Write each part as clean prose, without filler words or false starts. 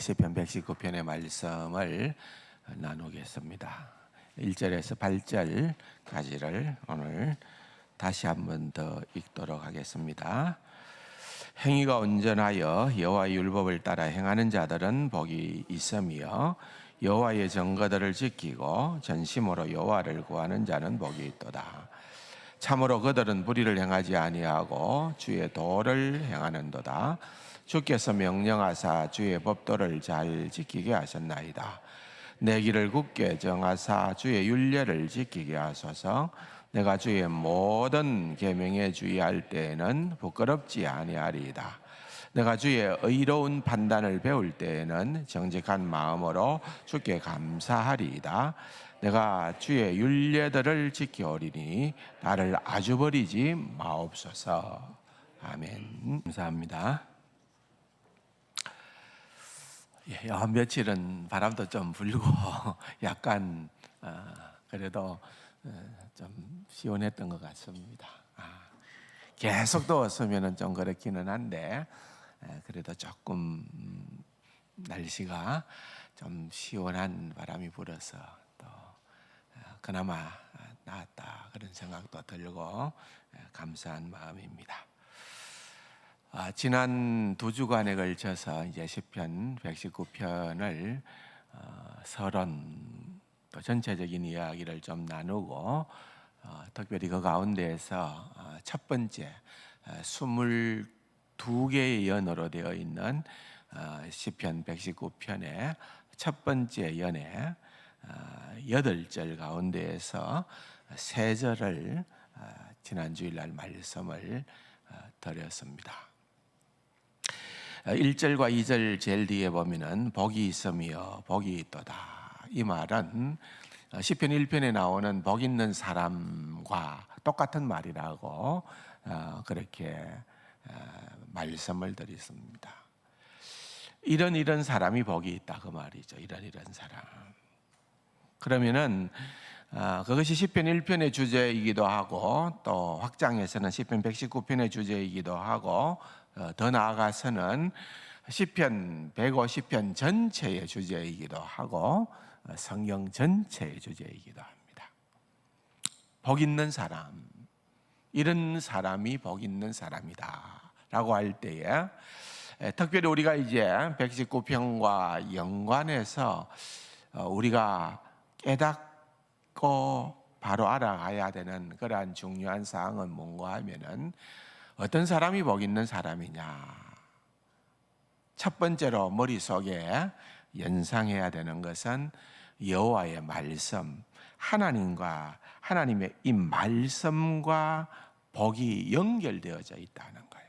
시편 119편의 말씀을 나누겠습니다. 1절에서 8절까지를 오늘 다시 한 번 더 읽도록 하겠습니다. 행위가 온전하여 여호와의 율법을 따라 행하는 자들은 복이 있으며 여호와의 증거들을 지키고 전심으로 여호와를 구하는 자는 복이 있도다. 참으로 그들은 불의를 행하지 아니하고 주의 도를 행하는도다. 주께서 명령하사 주의 법도를 잘 지키게 하셨나이다. 내 길을 굳게 정하사 주의 율례를 지키게 하소서. 내가 주의 모든 계명에 주의할 때에는 부끄럽지 아니하리이다. 내가 주의 의로운 판단을 배울 때에는 정직한 마음으로 주께 감사하리이다. 내가 주의 율례들을 지켜오리니 나를 아주 버리지 마옵소서. 아멘. 감사합니다. 한 며칠은 바람도 좀 불고 약간 그래도 좀 시원했던 것 같습니다. 계속 더웠으면 좀 그렇기는 한데 그래도 조금 날씨가 좀 시원한 바람이 불어서 또 그나마 나았다 그런 생각도 들고 감사한 마음입니다. 지난 2주간에 걸쳐서 이제 시편 119편을 서론 또 전체적인 이야기를 좀 나누고 특별히 그 가운데에서 첫 번째 22개의 연으로 되어 있는 시편 119편의 첫 번째 연의 8절 가운데에서 3절을 지난 주일날 말씀을 드렸습니다. 1절과 2절 제일 뒤에 보면은 복이 있으며 복이 있도다. 이 말은 시편 1편에 나오는 복 있는 사람과 똑같은 말이라고 그렇게 말씀을 드렸습니다. 이런 사람이 복이 있다 그 말이죠. 이런 사람. 그러면은 그것이 시편 1편의 주제이기도 하고 또 확장해서는 시편 119편의 주제이기도 하고 더 나아가서는 시편 150편 전체의 주제이기도 하고 성경 전체의 주제이기도 합니다. 복 있는 사람, 이런 사람이 복 있는 사람이다 라고 할 때에 특별히 우리가 이제 119편과 연관해서 우리가 깨닫고 바로 알아가야 되는 그러한 중요한 사항은 뭔가 하면은 어떤 사람이 복 있는 사람이냐. 첫 번째로 머릿속에 연상해야 되는 것은 여호와의 말씀, 하나님의 이 말씀과 복이 연결되어져 있다는 거예요.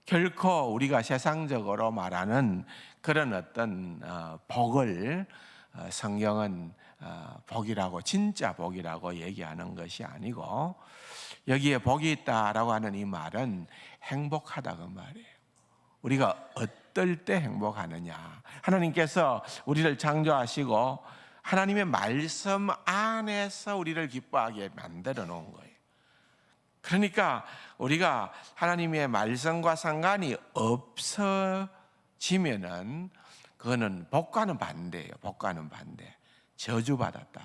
결코 우리가 세상적으로 말하는 그런 어떤 복을 성경은 복이라고, 진짜 복이라고 얘기하는 것이 아니고 여기에 복이 있다라고 하는 이 말은 행복하다 그 말이에요. 우리가 어떨 때 행복하느냐. 하나님께서 우리를 창조하시고 하나님의 말씀 안에서 우리를 기뻐하게 만들어 놓은 거예요. 그러니까 우리가 하나님의 말씀과 상관이 없어지면은 그거는 복과는 반대예요. 복과는 반대. 저주받았다.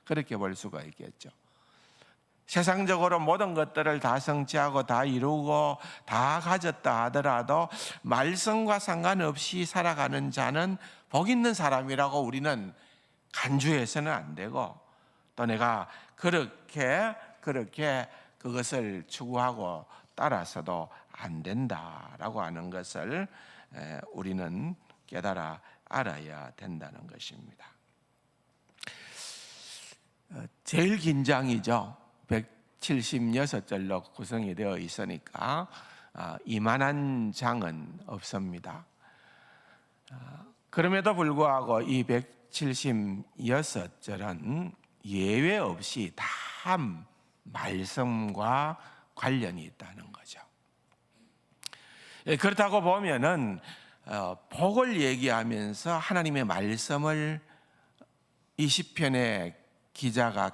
그렇게 볼 수가 있겠죠. 세상적으로 모든 것들을 다 성취하고 다 이루고 다 가졌다 하더라도 말씀과 상관없이 살아가는 자는 복 있는 사람이라고 우리는 간주해서는 안 되고 또 내가 그렇게 그것을 추구하고 따라서도 안 된다라고 하는 것을 우리는 깨달아 알아야 된다는 것입니다. 제일 긴 장이죠. 176절로 구성이 되어 있으니까 이만한 장은 없습니다. 그럼에도 불구하고 이 176절은 예외 없이 다 말씀과 관련이 있다는 거죠. 그렇다고 보면은 복을 얘기하면서 하나님의 말씀을 이 시편의 기자가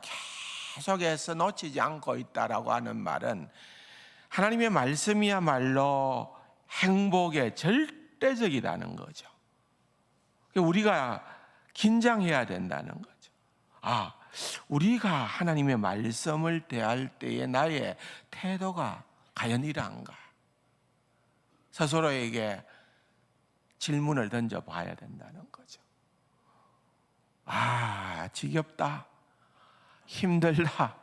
계속해서 놓치지 않고 있다라고 하는 말은 하나님의 말씀이야말로 행복의 절대 절대적이라는 거죠. 우리가 긴장해야 된다는 거죠. 우리가 하나님의 말씀을 대할 때의 나의 태도가 과연 이러한가? 스스로에게 질문을 던져봐야 된다는 거죠. 지겹다, 힘들다,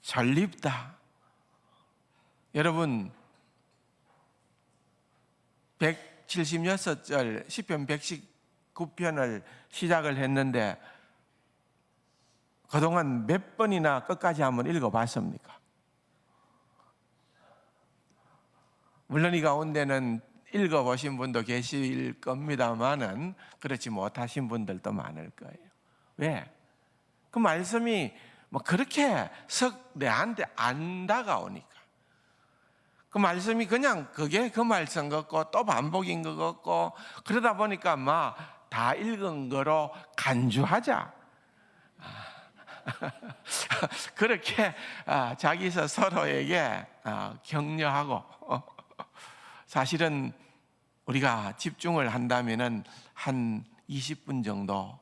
전립다. 여러분, 176절 시편 119편을 시작을 했는데 그동안 몇 번이나 끝까지 한번 읽어봤습니까? 물론 이 가운데는 읽어보신 분도 계실 겁니다만은 그렇지 못하신 분들도 많을 거예요. 왜? 그 말씀이 그렇게 썩 내한테 안 다가오니까. 그 말씀이 그냥 그게 그 말씀 같고 또 반복인 것 같고 그러다 보니까 다 읽은 거로 간주하자. 그렇게 자기 서로에게 격려하고 사실은 우리가 집중을 한다면은 한 20분 정도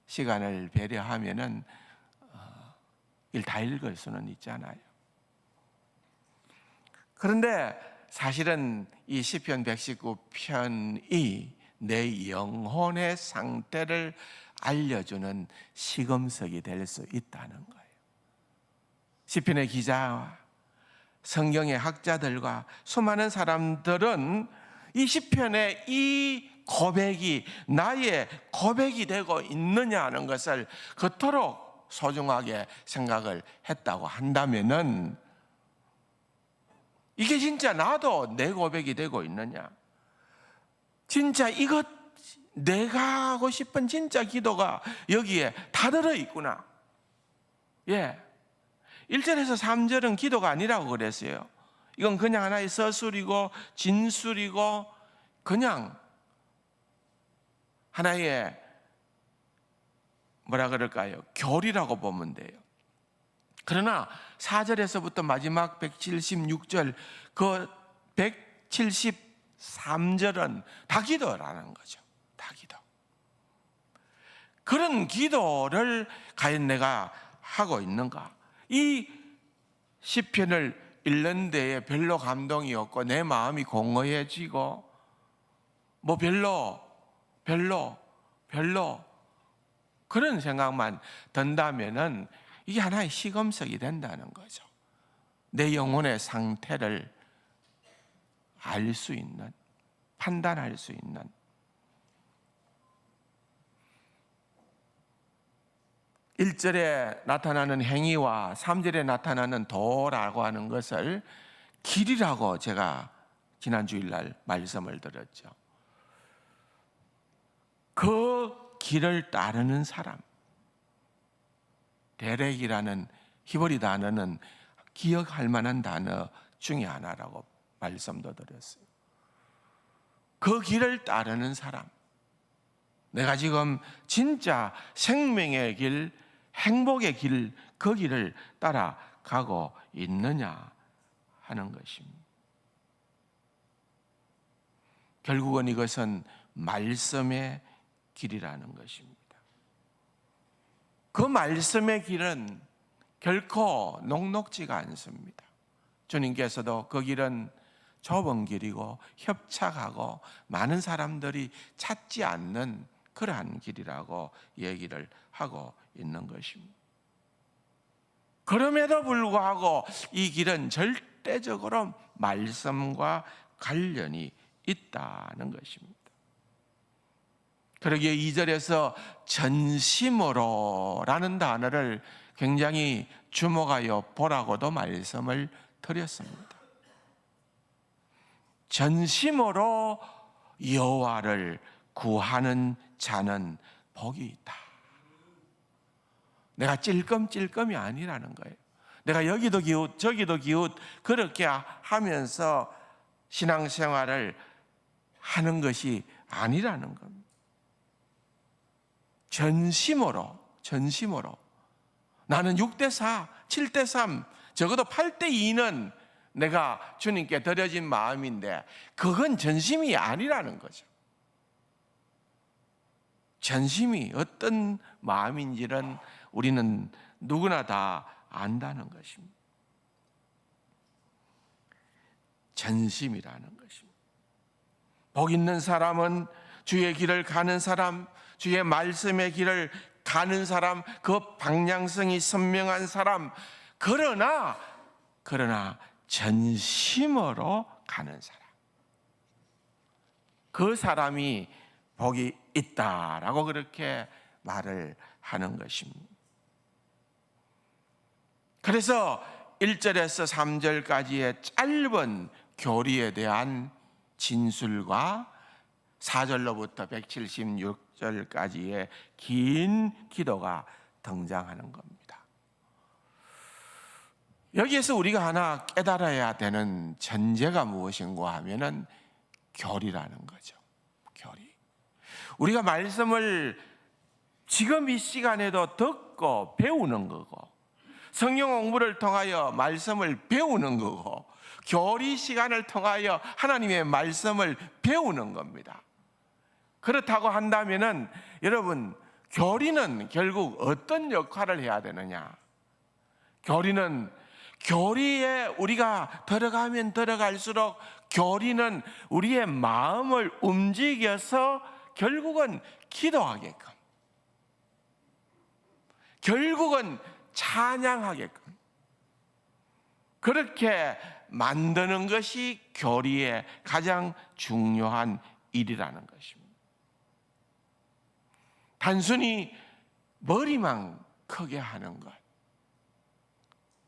시간을 배려하면은 다 읽을 수는 있잖아요. 그런데 사실은 이 시편 119편이 내 영혼의 상태를 알려주는 시금석이 될 수 있다는 거예요. 시편의 기자와 성경의 학자들과 수많은 사람들은 이 시편의 이 고백이 나의 고백이 되고 있느냐 하는 것을 그토록 소중하게 생각을 했다고 한다면은 이게 진짜 나도 내 고백이 되고 있느냐? 진짜 이것 내가 하고 싶은 진짜 기도가 여기에 다 들어있구나. 1절에서 3절은 기도가 아니라고 그랬어요. 이건 그냥 하나의 서술이고 진술이고 그냥 하나의 교리라고 보면 돼요. 그러나 4절에서부터 마지막 176절 그 173절은 다 기도라는 거죠. 다 기도. 그런 기도를 과연 내가 하고 있는가? 이 시편을 읽는 데에 별로 감동이 없고 내 마음이 공허해지고 별로 그런 생각만 든다면은 이게 하나의 시금석이 된다는 거죠. 내 영혼의 상태를 알 수 있는, 판단할 수 있는. 1절에 나타나는 행위와 3절에 나타나는 도라고 하는 것을 길이라고 제가 지난 주일날 말씀을 드렸죠. 그 길을 따르는 사람, 데렉이라는 히브리 단어는 기억할 만한 단어 중에 하나라고 말씀도 드렸어요. 그 길을 따르는 사람, 내가 지금 진짜 생명의 길, 행복의 길, 그 길을 따라가고 있느냐 하는 것입니다. 결국은 이것은 말씀의 길이라는 것입니다. 그 말씀의 길은 결코 녹록지가 않습니다. 주님께서도 그 길은 좁은 길이고 협착하고 많은 사람들이 찾지 않는 그러한 길이라고 얘기를 하고 있는 것입니다. 그럼에도 불구하고 이 길은 절대적으로 말씀과 관련이 있다는 것입니다. 그러기에 2절에서 전심으로라는 단어를 굉장히 주목하여 보라고도 말씀을 드렸습니다. 전심으로 여호와를 구하는 자는 복이 있다. 내가 찔끔찔끔이 아니라는 거예요. 내가 여기도 기웃 저기도 기웃 그렇게 하면서 신앙생활을 하는 것이 아니라는 겁니다. 전심으로 나는 6대4, 7대3, 적어도 8대2는 내가 주님께 드려진 마음인데 그건 전심이 아니라는 거죠. 전심이 어떤 마음인지는 우리는 누구나 다 안다는 것입니다. 전심이라는 것입니다. 복 있는 사람은 주의 길을 가는 사람, 주의 말씀의 길을 가는 사람, 그 방향성이 선명한 사람, 그러나 전심으로 가는 사람, 그 사람이 복이 있다라고 그렇게 말을 하는 것입니다. 그래서 1절에서 3절까지의 짧은 교리에 대한 진술과 4절로부터 176절까지의 긴 기도가 등장하는 겁니다. 여기에서 우리가 하나 깨달아야 되는 전제가 무엇인가 하면은 교리라는 거죠. 교리. 우리가 말씀을 지금 이 시간에도 듣고 배우는 거고, 성경 공부를 통하여 말씀을 배우는 거고, 교리 시간을 통하여 하나님의 말씀을 배우는 겁니다. 그렇다고 한다면은 여러분, 교리는 결국 어떤 역할을 해야 되느냐? 교리에 우리가 들어가면 들어갈수록 교리는 우리의 마음을 움직여서 결국은 기도하게끔, 결국은 찬양하게끔 그렇게 만드는 것이 교리의 가장 중요한 일이라는 것입니다. 단순히 머리만 크게 하는 것,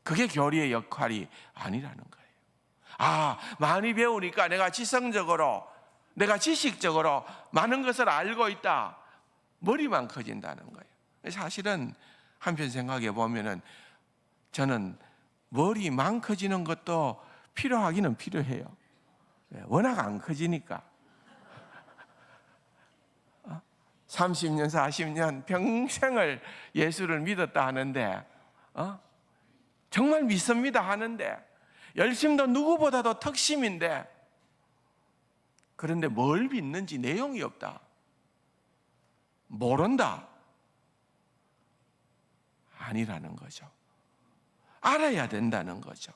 그게 교리의 역할이 아니라는 거예요. 많이 배우니까 내가 지성적으로, 내가 지식적으로 많은 것을 알고 있다, 머리만 커진다는 거예요. 사실은 한편 생각해 보면은 저는 머리만 커지는 것도 필요하기는 필요해요. 워낙 안 커지니까. 30년, 40년 평생을 예수를 믿었다 하는데, 정말 믿습니다 하는데, 열심도 누구보다도 특심인데, 그런데 뭘 믿는지 내용이 없다, 모른다, 아니라는 거죠. 알아야 된다는 거죠.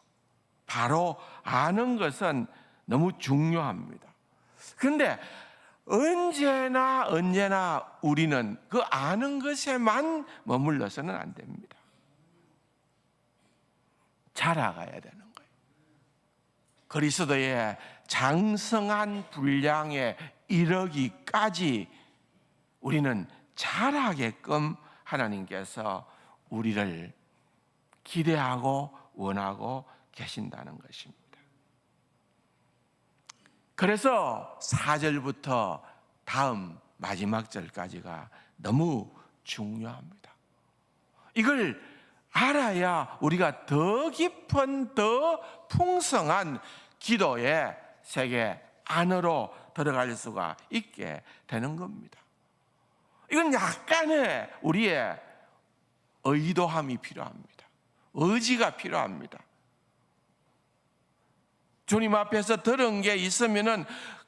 바로 아는 것은 너무 중요합니다. 그런데 언제나 우리는 그 아는 것에만 머물러서는 안 됩니다. 자라가야 되는 거예요. 그리스도의 장성한 분량에 이르기까지 우리는 자라게끔 하나님께서 우리를 기대하고 원하고 계신다는 것입니다. 그래서 4절부터 다음 마지막 절까지가 너무 중요합니다. 이걸 알아야 우리가 더 깊은, 더 풍성한 기도의 세계 안으로 들어갈 수가 있게 되는 겁니다. 이건 약간의 우리의 의도함이 필요합니다. 의지가 필요합니다. 주님 앞에서 들은 게 있으면은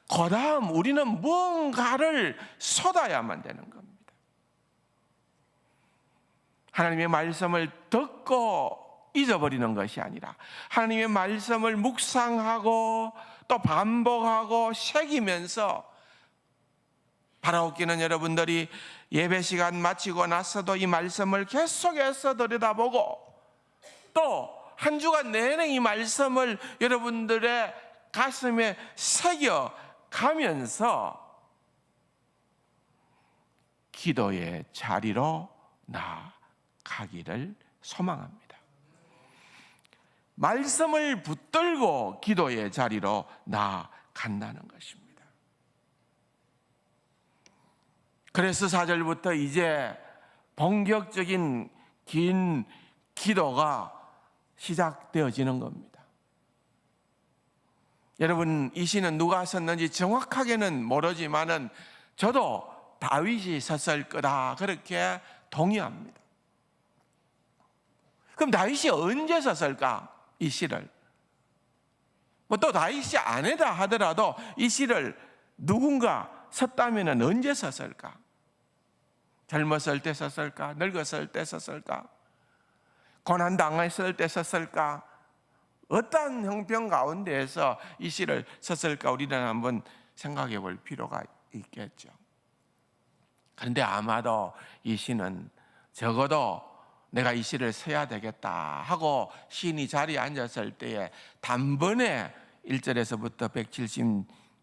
그 다음 우리는 뭔가를 쏟아야만 되는 겁니다. 하나님의 말씀을 듣고 잊어버리는 것이 아니라 하나님의 말씀을 묵상하고 또 반복하고 새기면서, 바라옵기는 여러분들이 예배 시간 마치고 나서도 이 말씀을 계속해서 들여다보고 또 한 주간 내내 이 말씀을 여러분들의 가슴에 새겨가면서 기도의 자리로 나아가기를 소망합니다. 말씀을 붙들고 기도의 자리로 나아간다는 것입니다. 그래서 4절부터 이제 본격적인 긴 기도가 시작되어지는 겁니다. 여러분, 이 시는 누가 썼는지 정확하게는 모르지만은 저도 다윗이 썼을 거다 그렇게 동의합니다. 그럼 다윗이 언제 썼을까? 이 시를 뭐 또 다윗이 아내다 하더라도 이 시를 누군가 썼다면 언제 썼을까? 젊었을 때 썼을까? 늙었을 때 썼을까? 고난당했을 때 썼을까? 어떠한 형편 가운데에서 이 시를 썼을까? 우리는 한번 생각해 볼 필요가 있겠죠. 그런데 아마도 이 시는 적어도 내가 이 시를 써야 되겠다 하고 시인이 자리에 앉았을 때에 단번에 1절에서부터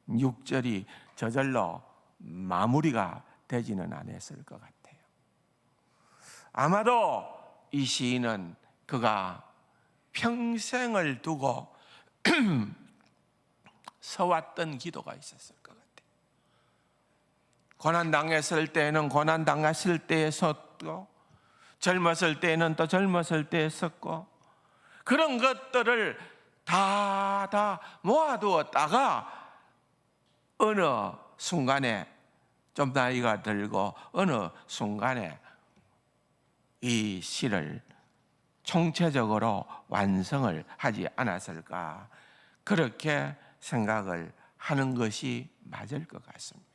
176절이 저절로 마무리가 되지는 않았을 것 같아요. 아마도 이 시인은 그가 평생을 두고 서왔던 기도가 있었을 것 같아요. 고난당했을 때에는 고난당했을 때에 섰고, 젊었을 때에는 또 젊었을 때에 섰고, 그런 것들을 다 모아두었다가 어느 순간에 좀 나이가 들고 어느 순간에 이 시를 총체적으로 완성을 하지 않았을까, 그렇게 생각을 하는 것이 맞을 것 같습니다.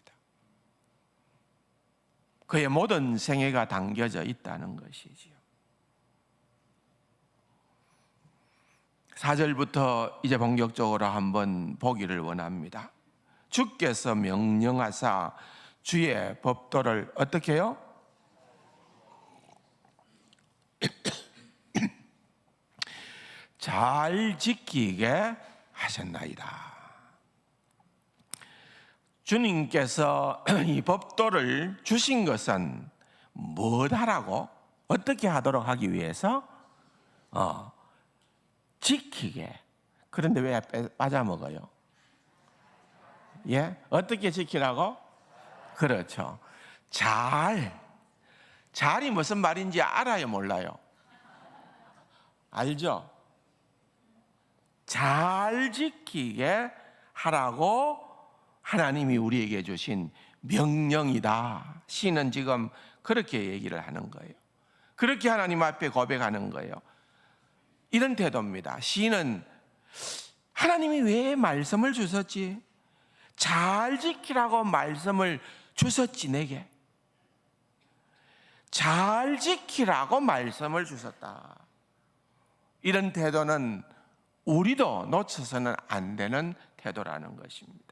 그의 모든 생애가 담겨져 있다는 것이지요. 4절부터 이제 본격적으로 한번 보기를 원합니다. 주께서 명령하사 주의 법도를 어떻게 해요? 잘 지키게 하셨나이다. 주님께서 이 법도를 주신 것은 뭐다라고? 어떻게 하도록 하기 위해서? 지키게. 그런데 왜 빠져먹어요? 예? 어떻게 지키라고? 그렇죠. 잘이 무슨 말인지 알아요, 몰라요? 알죠? 잘 지키게 하라고 하나님이 우리에게 주신 명령이다. 시는 지금 그렇게 얘기를 하는 거예요. 그렇게 하나님 앞에 고백하는 거예요. 이런 태도입니다. 시는 하나님이 왜 말씀을 주셨지? 잘 지키라고 말씀을 주셨지, 내게. 잘 지키라고 말씀을 주셨다. 이런 태도는 우리도 놓쳐서는 안 되는 태도라는 것입니다.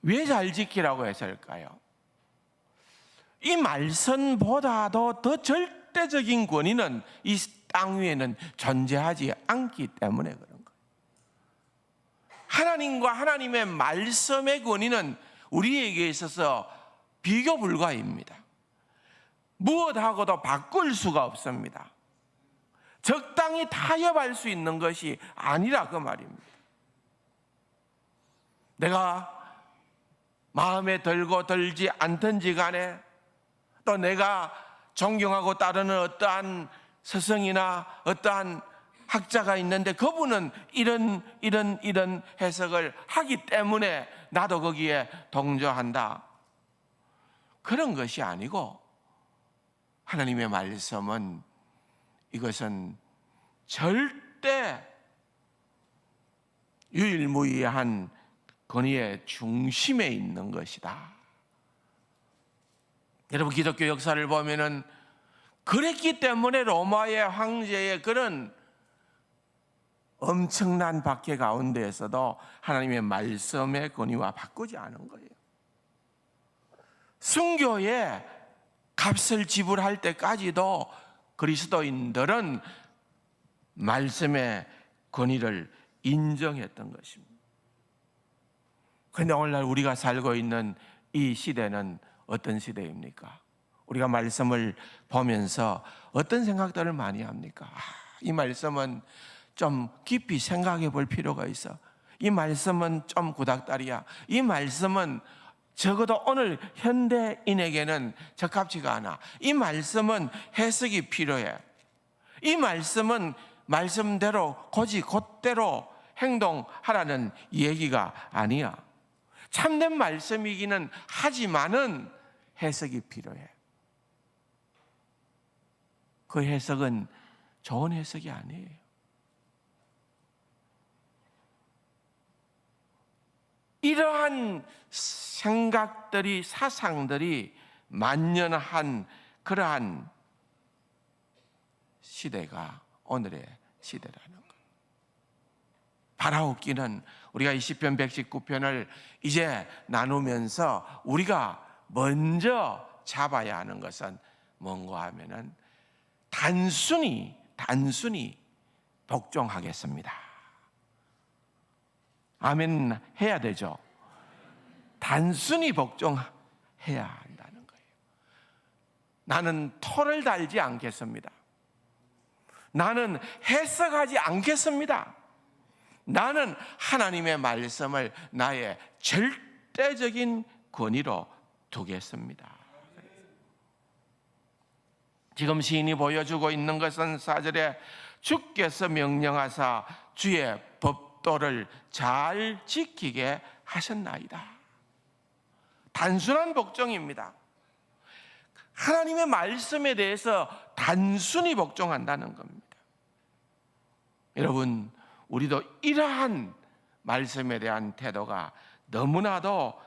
왜 잘 지키라고 했을까요? 이 말씀보다도 더 절대적인 권위는 이 땅 위에는 존재하지 않기 때문에 그런 거예요. 하나님과 하나님의 말씀의 권위는 우리에게 있어서 비교 불가입니다. 무엇하고도 바꿀 수가 없습니다. 적당히 타협할 수 있는 것이 아니라 그 말입니다. 내가 마음에 들고 들지 않든지 간에, 또 내가 존경하고 따르는 어떠한 스승이나 어떠한 학자가 있는데 그분은 이런 해석을 하기 때문에 나도 거기에 동조한다, 그런 것이 아니고, 하나님의 말씀은 이것은 절대 유일무이한 권위의 중심에 있는 것이다. 여러분, 기독교 역사를 보면은 그랬기 때문에 로마의 황제의 그런 엄청난 박해 가운데에서도 하나님의 말씀의 권위와 바꾸지 않은 거예요. 순교의 값을 지불할 때까지도 그리스도인들은 말씀의 권위를 인정했던 것입니다. 그런데 오늘날 우리가 살고 있는 이 시대는 어떤 시대입니까? 우리가 말씀을 보면서 어떤 생각들을 많이 합니까? 이 말씀은 좀 깊이 생각해 볼 필요가 있어. 이 말씀은 좀 구닥다리야. 이 말씀은 적어도 오늘 현대인에게는 적합지가 않아. 이 말씀은 해석이 필요해. 이 말씀은 말씀대로 곧대로 행동하라는 얘기가 아니야. 참된 말씀이기는 하지만은 해석이 필요해. 그 해석은 좋은 해석이 아니에요. 이러한 생각들이, 사상들이 만연한 그러한 시대가 오늘의 시대라는 것. 바라옵기는 우리가 이 시편 119편을 이제 나누면서 우리가 먼저 잡아야 하는 것은 뭔가 하면은 단순히 복종하겠습니다. 아멘 해야 되죠. 단순히 복종해야 한다는 거예요. 나는 토를 달지 않겠습니다. 나는 해석하지 않겠습니다. 나는 하나님의 말씀을 나의 절대적인 권위로 두겠습니다. 지금 시인이 보여주고 있는 것은 4절에 주께서 명령하사 주의 법도를 잘 지키게 하셨나이다. 단순한 복종입니다. 하나님의 말씀에 대해서 단순히 복종한다는 겁니다. 여러분, 우리도 이러한 말씀에 대한 태도가 너무나도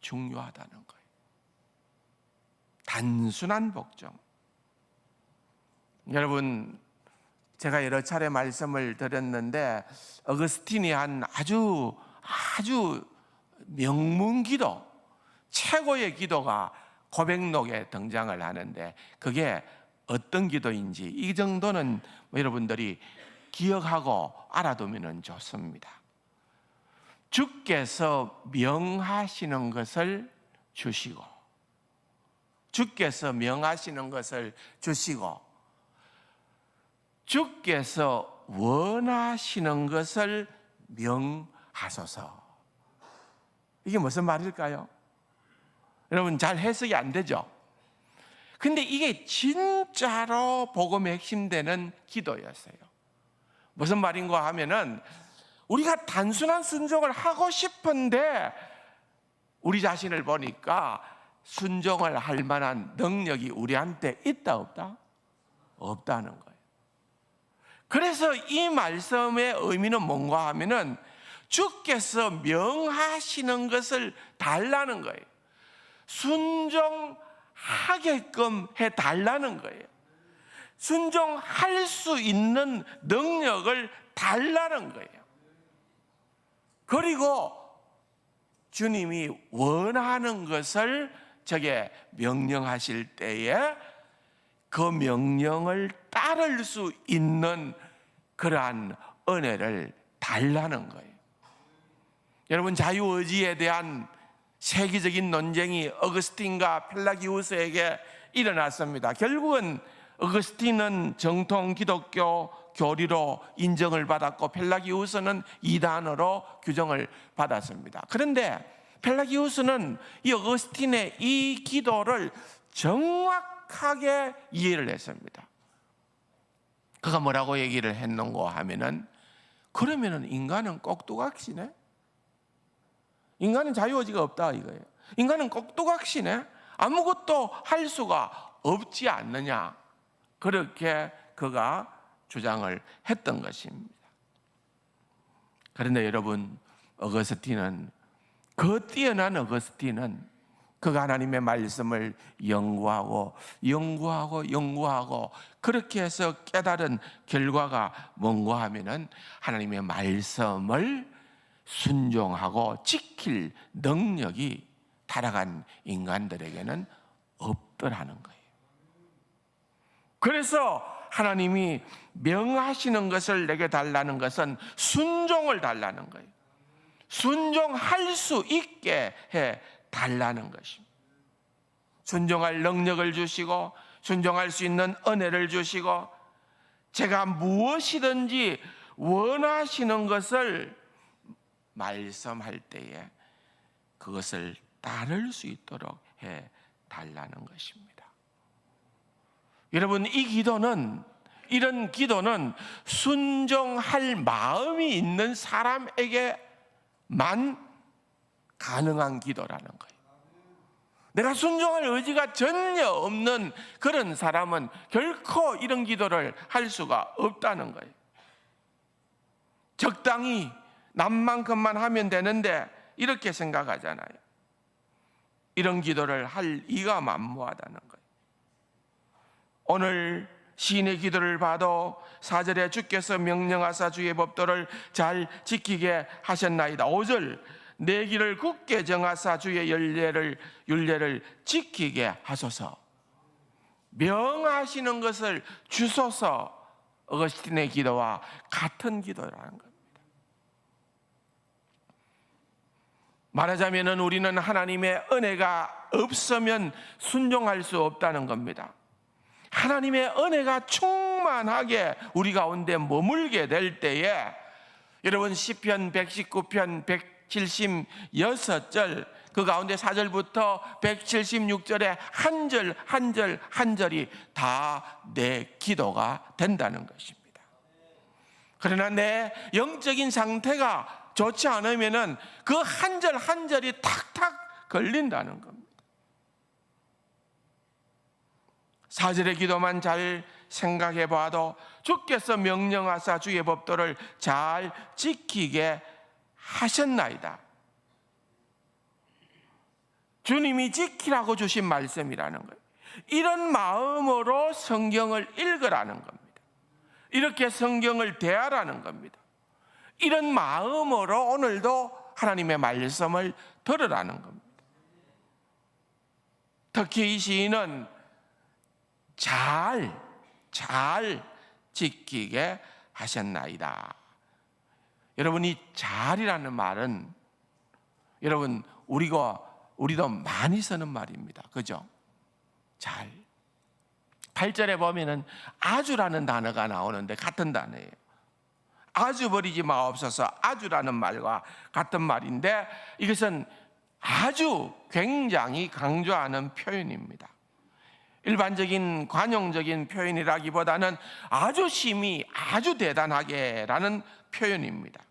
중요하다는 거예요. 단순한 복종. 여러분, 제가 여러 차례 말씀을 드렸는데 어거스틴이 한 아주 명문 기도, 최고의 기도가 고백록에 등장을 하는데 그게 어떤 기도인지 이 정도는 여러분들이 기억하고 알아두면 좋습니다. 주께서 명하시는 것을 주시고, 주께서 명하시는 것을 주시고, 주께서 원하시는 것을 명하소서. 이게 무슨 말일까요? 여러분, 잘 해석이 안 되죠? 근데 이게 진짜로 복음의 핵심되는 기도였어요. 무슨 말인가 하면은 우리가 단순한 순종을 하고 싶은데 우리 자신을 보니까 순종을 할 만한 능력이 우리한테 있다 없다? 없다는 거예요. 그래서 이 말씀의 의미는 뭔가 하면은 주께서 명하시는 것을 달라는 거예요. 순종하게끔 해달라는 거예요. 순종할 수 있는 능력을 달라는 거예요. 그리고 주님이 원하는 것을 저게 명령하실 때에 그 명령을 따를 수 있는 그러한 은혜를 달라는 거예요. 여러분, 자유의지에 대한 세계적인 논쟁이 어거스틴과 펠라기우스에게 일어났습니다. 결국은 어거스틴은 정통 기독교 교리로 인정을 받았고 펠라기우스는 이단으로 규정을 받았습니다. 그런데 펠라기우스는 이 어거스틴의 이 기도를 정확하게 이해를 했습니다. 그가 뭐라고 얘기를 했는고 하면은, 그러면은 인간은 꼭두각시네? 인간은 자유의지가 없다 이거예요. 인간은 꼭두각시네? 아무것도 할 수가 없지 않느냐? 그렇게 그가 주장을 했던 것입니다. 그런데 여러분, 어거스틴은, 그 뛰어난 어거스틴은 그가 하나님의 말씀을 연구하고 그렇게 해서 깨달은 결과가 뭔가 하면은 하나님의 말씀을 순종하고 지킬 능력이 타락한 인간들에게는 없더라는 거예요. 그래서 하나님이 명하시는 것을 내게 달라는 것은 순종을 달라는 거예요. 순종할 수 있게 해 달라는 것입니다. 순종할 능력을 주시고 순종할 수 있는 은혜를 주시고 제가 무엇이든지 원하시는 것을 말씀할 때에 그것을 따를 수 있도록 해 달라는 것입니다. 여러분, 이런 기도는 순종할 마음이 있는 사람에게만 가능한 기도라는 거예요. 내가 순종할 의지가 전혀 없는 그런 사람은 결코 이런 기도를 할 수가 없다는 거예요. 적당히 남만큼만 하면 되는데 이렇게 생각하잖아요. 이런 기도를 할 이가 만무하다는 거예요. 오늘 시인의 기도를 봐도 4절에 주께서 명령하사 주의 법도를 잘 지키게 하셨나이다. 5절 내 길을 굳게 정하사 주의 율례를 지키게 하소서. 명하시는 것을 주소서. 어거스틴의 기도와 같은 기도라는 겁니다. 말하자면 우리는 하나님의 은혜가 없으면 순종할 수 없다는 겁니다. 하나님의 은혜가 충만하게 우리 가운데 머물게 될 때에 여러분 시편 119편 176절 그 가운데 4절부터 176절에 한 절이 다 내 기도가 된다는 것입니다. 그러나 내 영적인 상태가 좋지 않으면은 그 한 절 한 절이 탁탁 걸린다는 겁니다. 4절의 기도만 잘 생각해 봐도 주께서 명령하사 주의 법도를 잘 지키게 하셨나이다. 주님이 지키라고 주신 말씀이라는 거예요. 이런 마음으로 성경을 읽으라는 겁니다. 이렇게 성경을 대하라는 겁니다. 이런 마음으로 오늘도 하나님의 말씀을 들으라는 겁니다. 특히 이 시인은 잘 지키게 하셨나이다. 여러분, 이 잘이라는 말은 여러분 우리도 많이 쓰는 말입니다. 그죠? 잘. 8절에 보면은 아주라는 단어가 나오는데 같은 단어예요. 아주 버리지 마옵소서. 아주라는 말과 같은 말인데 이것은 아주 굉장히 강조하는 표현입니다. 일반적인 관용적인 표현이라기보다는 아주 심히 아주 대단하게라는 표현입니다.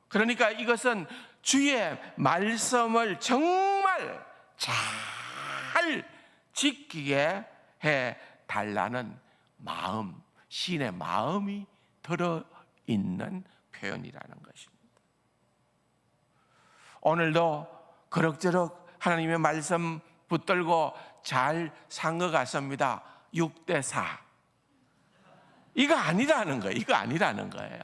그러니까 이것은 주의 말씀을 정말 잘 지키게 해달라는 마음, 시인의 마음이 들어있는 표현이라는 것입니다. 오늘도 그럭저럭 하나님의 말씀 붙들고 잘 산 것 같습니다. 6대4. 이거 아니라는 거예요.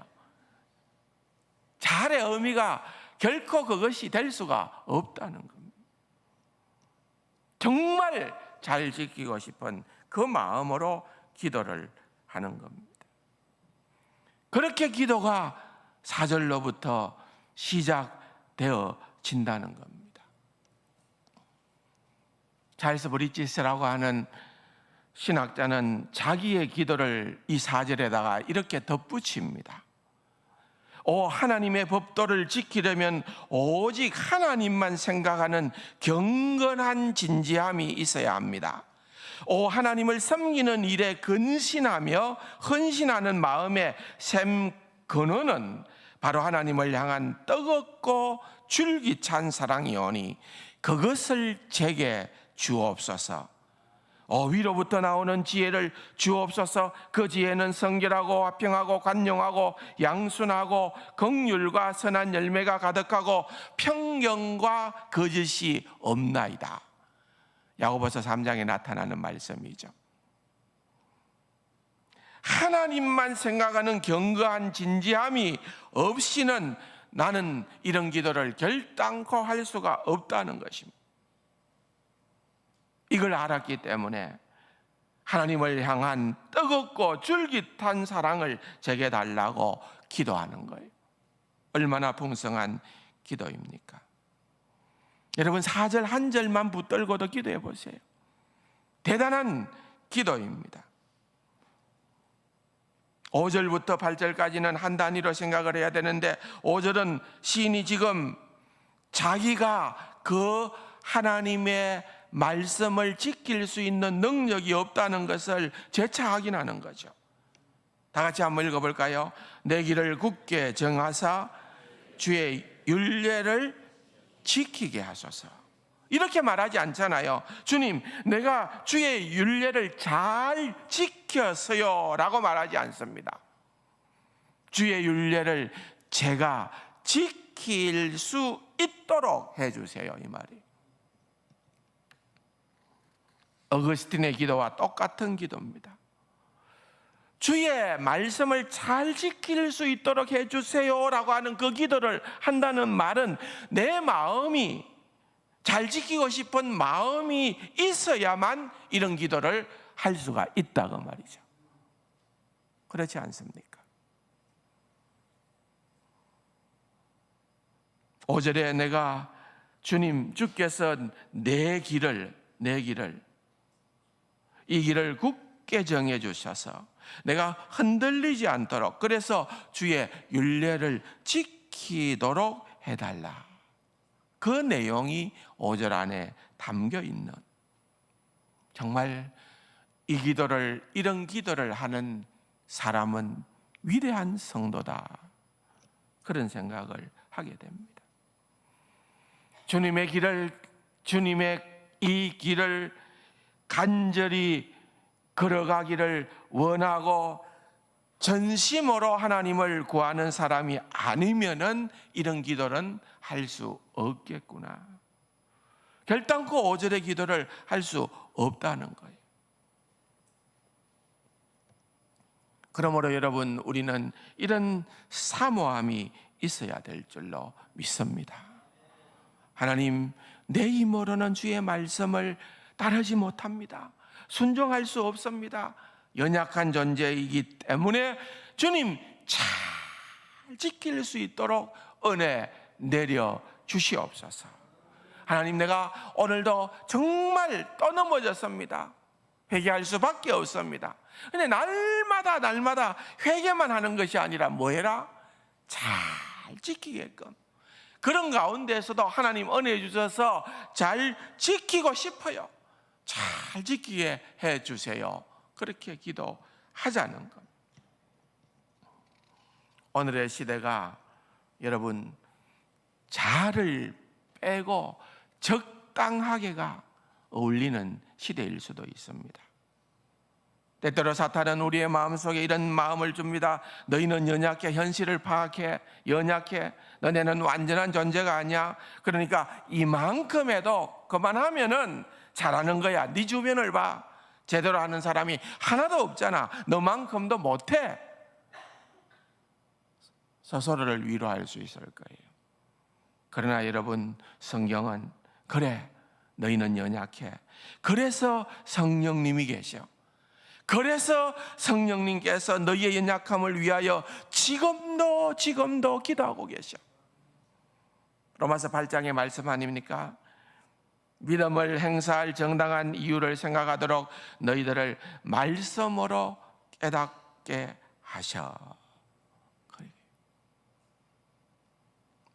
잘의 의미가 결코 그것이 될 수가 없다는 겁니다. 정말 잘 지키고 싶은 그 마음으로 기도를 하는 겁니다. 그렇게 기도가 4절로부터 시작되어진다는 겁니다. 찰스 브리지스라고 하는 신학자는 자기의 기도를 이 4절에다가 이렇게 덧붙입니다. 하나님의 법도를 지키려면 오직 하나님만 생각하는 경건한 진지함이 있어야 합니다. 하나님을 섬기는 일에 근신하며 헌신하는 마음의 샘 근원은 바로 하나님을 향한 뜨겁고 줄기찬 사랑이오니 그것을 제게 주옵소서. 위로부터 나오는 지혜를 주옵소서. 그 지혜는 성결하고 화평하고 관용하고 양순하고 긍휼과 선한 열매가 가득하고 평경과 거짓이 없나이다. 야고보서 3장에 나타나는 말씀이죠. 하나님만 생각하는 견고한 진지함이 없이는 나는 이런 기도를 결단코 할 수가 없다는 것입니다. 이걸 알았기 때문에 하나님을 향한 뜨겁고 줄깃한 사랑을 제게 달라고 기도하는 거예요. 얼마나 풍성한 기도입니까? 여러분 4절 한 절만 붙들고도 기도해 보세요. 대단한 기도입니다. 5절부터 8절까지는 한 단위로 생각을 해야 되는데 5절은 시인이 지금 자기가 그 하나님의 말씀을 지킬 수 있는 능력이 없다는 것을 재차 확인하는 거죠. 다 같이 한번 읽어볼까요? 내 길을 굳게 정하사 주의 율례를 지키게 하소서. 이렇게 말하지 않잖아요. 주님, 내가 주의 율례를 잘 지켰어요 라고 말하지 않습니다. 주의 율례를 제가 지킬 수 있도록 해주세요, 이 말이. 어거스틴의 기도와 똑같은 기도입니다. 주의 말씀을 잘 지킬 수 있도록 해주세요라고 하는 그 기도를 한다는 말은 내 마음이 잘 지키고 싶은 마음이 있어야만 이런 기도를 할 수가 있다고 말이죠. 그렇지 않습니까? 5절에 내가 주께서 내 길을 이 길을 굳게 정해 주셔서 내가 흔들리지 않도록, 그래서 주의 율례를 지키도록 해달라. 그 내용이 5절 안에 담겨 있는, 정말 이런 기도를 하는 사람은 위대한 성도다, 그런 생각을 하게 됩니다. 주님의 이 길을 간절히 걸어가기를 원하고 전심으로 하나님을 구하는 사람이 아니면은 이런 기도는 할 수 없겠구나. 결단코 5절의 기도를 할 수 없다는 거예요. 그러므로 여러분, 우리는 이런 사모함이 있어야 될 줄로 믿습니다. 하나님, 내 힘으로는 주의 말씀을 따르지 못합니다. 순종할 수 없습니다. 연약한 존재이기 때문에 주님 잘 지킬 수 있도록 은혜 내려 주시옵소서. 하나님, 내가 오늘도 정말 떠넘어졌습니다. 회개할 수밖에 없습니다. 근데 날마다 회개만 하는 것이 아니라 뭐 해라? 잘 지키게끔. 그런 가운데서도 하나님 은혜 주셔서 잘 지키고 싶어요. 잘 지키게 해 주세요. 그렇게 기도하자는 겁니다. 오늘의 시대가 여러분 잘을 빼고 적당하게가 어울리는 시대일 수도 있습니다. 때때로 사탄은 우리의 마음속에 이런 마음을 줍니다. 너희는 연약해, 현실을 파악해, 연약해, 너네는 완전한 존재가 아니야. 그러니까 이만큼에도 그만하면은 잘하는 거야. 네 주변을 봐, 제대로 하는 사람이 하나도 없잖아. 너만큼도 못해. 스스로를 위로할 수 있을 거예요. 그러나 여러분, 성경은 그래, 너희는 연약해. 그래서 성령님이 계셔. 그래서 성령님께서 너희의 연약함을 위하여 지금도 기도하고 계셔. 로마서 8장의 말씀 아닙니까? 믿음을 행사할 정당한 이유를 생각하도록 너희들을 말씀으로 깨닫게 하셔.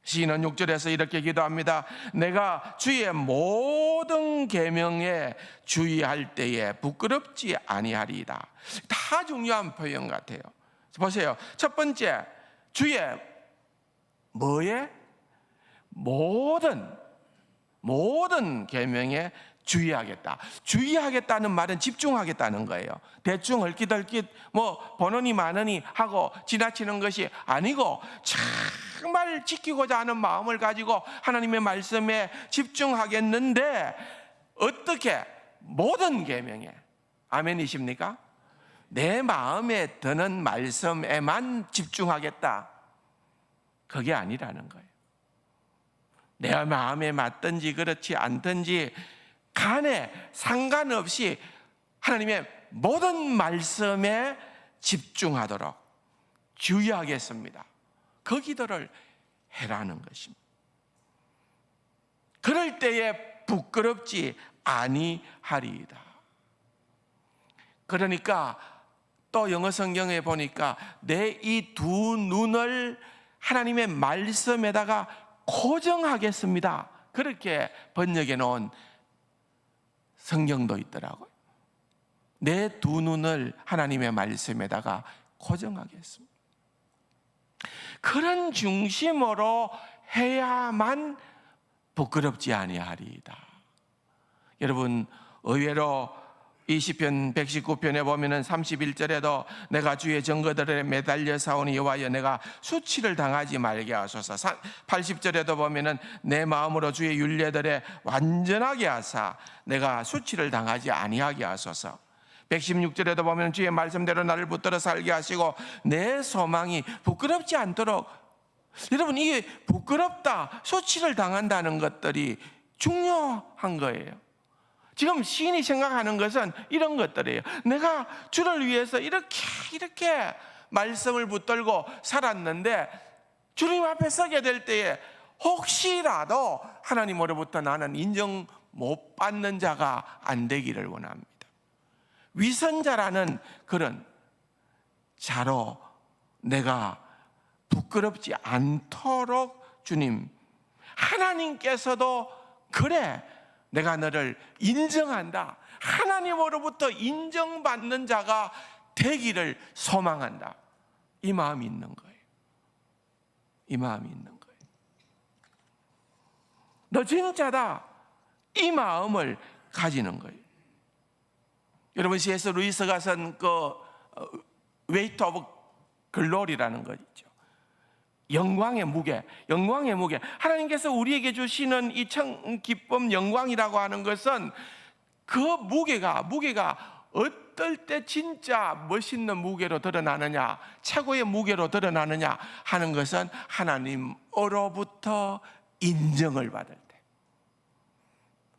시인은 6절에서 이렇게 기도합니다. 내가 주의 모든 계명에 주의할 때에 부끄럽지 아니하리이다. 다 중요한 표현 같아요. 보세요. 첫 번째, 주의 뭐에? 모든 계명에 주의하겠다는 말은 집중하겠다는 거예요. 대충 헐깃헐깃 번호니 마느니 하고 지나치는 것이 아니고 정말 지키고자 하는 마음을 가지고 하나님의 말씀에 집중하겠는데, 어떻게? 모든 계명에. 아멘이십니까? 내 마음에 드는 말씀에만 집중하겠다, 그게 아니라는 거예요. 내 마음에 맞든지 그렇지 않든지 간에 상관없이 하나님의 모든 말씀에 집중하도록 주의하겠습니다. 그 기도를 해라는 것입니다. 그럴 때에 부끄럽지 아니하리이다. 그러니까 또 영어 성경에 보니까 내 이 두 눈을 하나님의 말씀에다가 고정하겠습니다, 그렇게 번역해 놓은 성경도 있더라고요. 내 두 눈을 하나님의 말씀에다가 고정하겠습니다. 그런 중심으로 해야만 부끄럽지 아니하리이다. 여러분, 의외로 이 시편 119편에 보면은 31절에도 내가 주의 증거들에 매달려 사오니 여호와여 내가 수치를 당하지 말게 하소서. 80절에도 보면은 내 마음으로 주의 율례들에 완전하게 하사 내가 수치를 당하지 아니하게 하소서. 116절에도 보면 주의 말씀대로 나를 붙들어 살게 하시고 내 소망이 부끄럽지 않도록. 여러분, 이게 부끄럽다, 수치를 당한다는 것들이 중요한 거예요. 지금 시인이 생각하는 것은 이런 것들이에요. 내가 주를 위해서 이렇게 말씀을 붙들고 살았는데 주님 앞에 서게 될 때에 혹시라도 하나님으로부터 나는 인정 못 받는 자가 안 되기를 원합니다. 위선자라는 그런 자로 내가 부끄럽지 않도록 주님, 하나님께서도 그래, 내가 너를 인정한다, 하나님으로부터 인정받는 자가 되기를 소망한다, 이 마음이 있는 거예요. 이 마음이 있는 거예요. 너 진짜다, 이 마음을 가지는 거예요. 여러분, C.S. 루이스가 쓴 그 웨이트 오브 글로리라는 것 있죠. 영광의 무게, 영광의 무게. 하나님께서 우리에게 주시는 이 기쁨, 영광이라고 하는 것은 그 무게가 어떨 때 진짜 멋있는 무게로 드러나느냐, 최고의 무게로 드러나느냐 하는 것은 하나님으로부터 인정을 받을 때,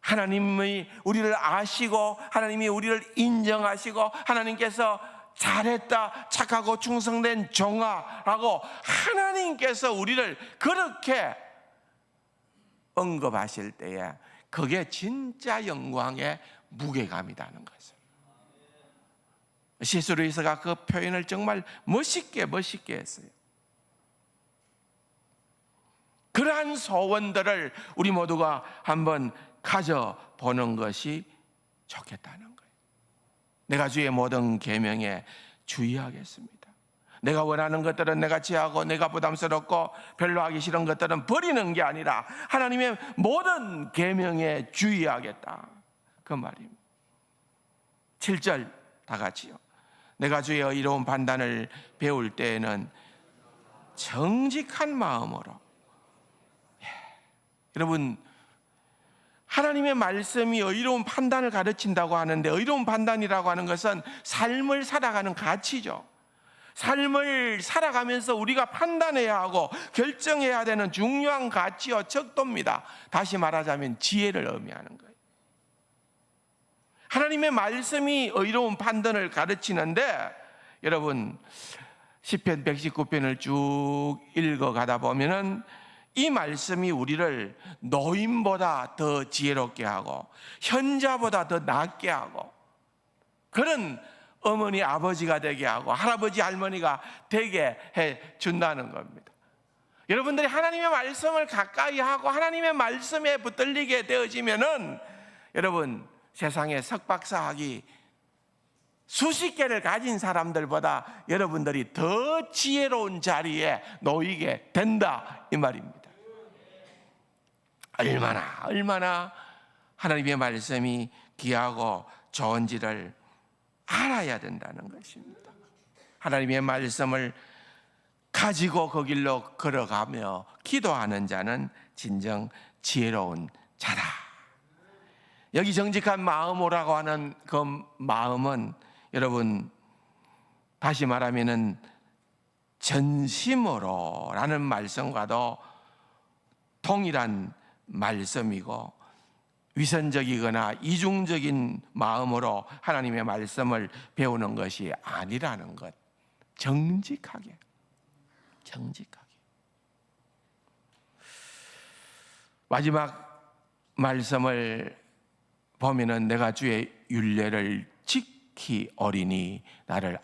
하나님이 우리를 아시고 하나님이 우리를 인정하시고 하나님께서 잘했다, 착하고 충성된 종아라고 하나님께서 우리를 그렇게 언급하실 때에 그게 진짜 영광의 무게감이라는 것을, C.S. 루이스가 그 표현을 정말 멋있게 했어요. 그러한 소원들을 우리 모두가 한번 가져보는 것이 좋겠다는 거예요. 내가 주의 모든 계명에 주의하겠습니다. 내가 원하는 것들은 내가 취하고 내가 부담스럽고 별로 하기 싫은 것들은 버리는 게 아니라 하나님의 모든 계명에 주의하겠다, 그 말입니다. 7절 다 같이요. 내가 주의 의로운 판단을 배울 때에는 정직한 마음으로. 여러분, 하나님의 말씀이 의로운 판단을 가르친다고 하는데, 의로운 판단이라고 하는 것은 삶을 살아가는 가치죠. 삶을 살아가면서 우리가 판단해야 하고 결정해야 되는 중요한 가치와 척도입니다. 다시 말하자면 지혜를 의미하는 거예요. 하나님의 말씀이 의로운 판단을 가르치는데, 여러분 시편 119편을 쭉 읽어가다 보면은 이 말씀이 우리를 노인보다 더 지혜롭게 하고 현자보다 더 낫게 하고 그런 어머니 아버지가 되게 하고 할아버지 할머니가 되게 해 준다는 겁니다. 여러분들이 하나님의 말씀을 가까이 하고 하나님의 말씀에 붙들리게 되어지면은 여러분, 세상에 석박사학위 수십 개를 가진 사람들보다 여러분들이 더 지혜로운 자리에 놓이게 된다, 이 말입니다. 얼마나 하나님의 말씀이 귀하고 좋은지를 알아야 된다는 것입니다. 하나님의 말씀을 가지고 그 길로 걸어가며 기도하는 자는 진정 지혜로운 자다. 여기 정직한 마음으로라고 하는 그 마음은 여러분, 다시 말하면은 전심으로라는 말씀과도 동일한 말씀이고, 위선적이거나 이중적인 마음으로 하나님의 말씀을 배우는 것이 아니라는 것. 정직하게. 마지막 말씀을 보면은 내가 주의 율례를 지키 어리니 나를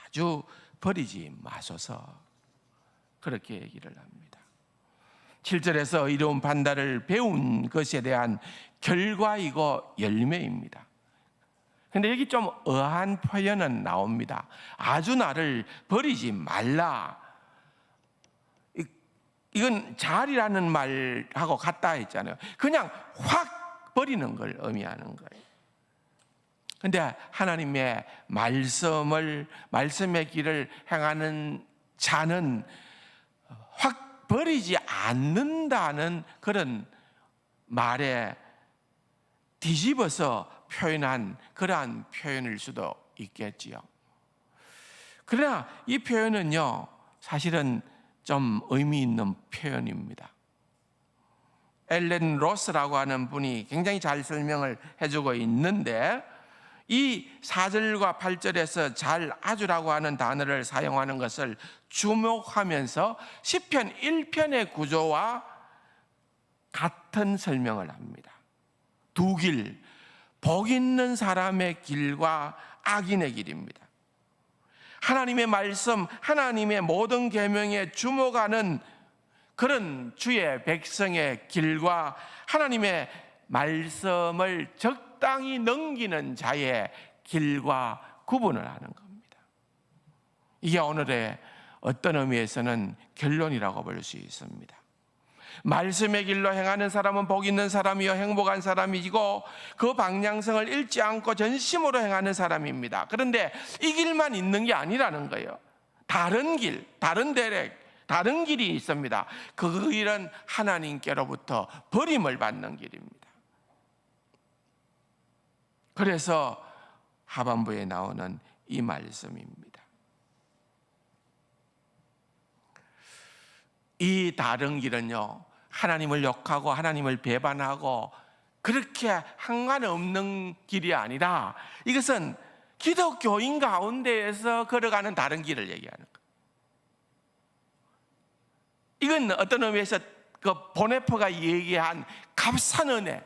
아주 버리지 마소서, 그렇게 얘기를 합니다. 7절에서 의로운 판단을 배운 것에 대한 결과이고 열매입니다. 그런데 여기 좀 어한 표현은 나옵니다. 아주 나를 버리지 말라. 이건 잘이라는 말하고 같다 했잖아요. 그냥 확 버리는 걸 의미하는 거예요. 근데 하나님의 말씀의 길을 행하는 자는 확 버리지 않는다는 그런 말에 뒤집어서 표현한 그러한 표현일 수도 있겠지요. 그러나 이 표현은요, 사실은 좀 의미 있는 표현입니다. 엘렌 로스라고 하는 분이 굉장히 잘 설명을 해주고 있는데, 이 4절과 8절에서 잘 아주라고 하는 단어를 사용하는 것을 주목하면서 시편 1편의 구조와 같은 설명을 합니다. 두 길, 복 있는 사람의 길과 악인의 길입니다. 하나님의 말씀, 하나님의 모든 계명에 주목하는 그런 주의 백성의 길과 하나님의 말씀을 적당히 넘기는 자의 길과 구분을 하는 겁니다. 이게 오늘의 어떤 의미에서는 결론이라고 볼 수 있습니다. 말씀의 길로 행하는 사람은 복 있는 사람이요 행복한 사람이고, 그 방향성을 잃지 않고 전심으로 행하는 사람입니다. 그런데 이 길만 있는 게 아니라는 거예요. 다른 길, 다른 대략, 다른 길이 있습니다. 그 길은 하나님께로부터 버림을 받는 길입니다. 그래서 하반부에 나오는 이 말씀입니다. 이 다른 길은요, 하나님을 욕하고 하나님을 배반하고 그렇게 상관없는 길이 아니라, 이것은 기독교인 가운데에서 걸어가는 다른 길을 얘기하는 거예요. 이건 어떤 의미에서 그 보네퍼가 얘기한 값싼 은혜.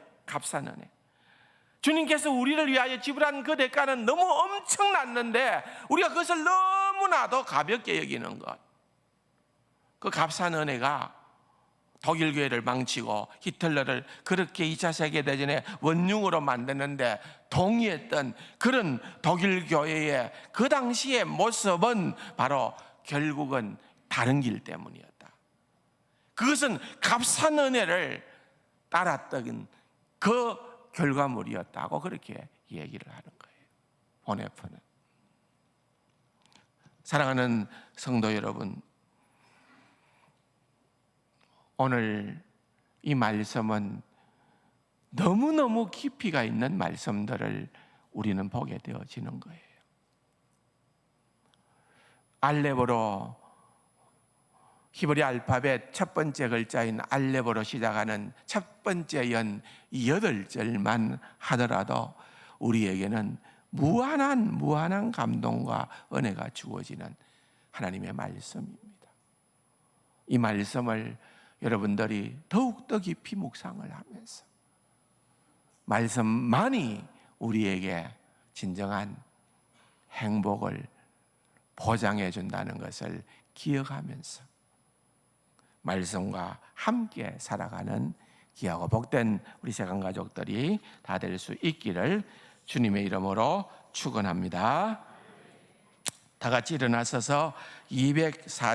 주님께서 우리를 위하여 지불한 그 대가는 너무 엄청났는데 우리가 그것을 너무나도 가볍게 여기는 것. 그 값싼 은혜가 독일 교회를 망치고 히틀러를 그렇게 2차 세계대전에 원흉으로 만드는데 동의했던 그런 독일 교회의 그 당시의 모습은 바로 결국은 다른 길 때문이었다. 그것은 값싼 은혜를 따랐던 그 결과물이었다고 그렇게 얘기를 하는 거예요. 보네퍼는. 사랑하는 성도 여러분, 오늘 이 말씀은 너무너무 깊이가 있는 말씀들을 우리는 보게 되어지는 거예요. 알렙으로, 히브리 알파벳 첫 번째 글자인 알렙으로 시작하는 첫 번째 연 8절만 하더라도 우리에게는 무한한 감동과 은혜가 주어지는 하나님의 말씀입니다. 이 말씀을 여러분들이 더욱더 깊이 묵상을 하면서 말씀만이 우리에게 진정한 행복을 보장해 준다는 것을 기억하면서 말씀과 함께 살아가는 귀하고 복된 우리 세상 가족들이 다 될 수 있기를 주님의 이름으로 축원합니다. 다 같이 일어나서서 204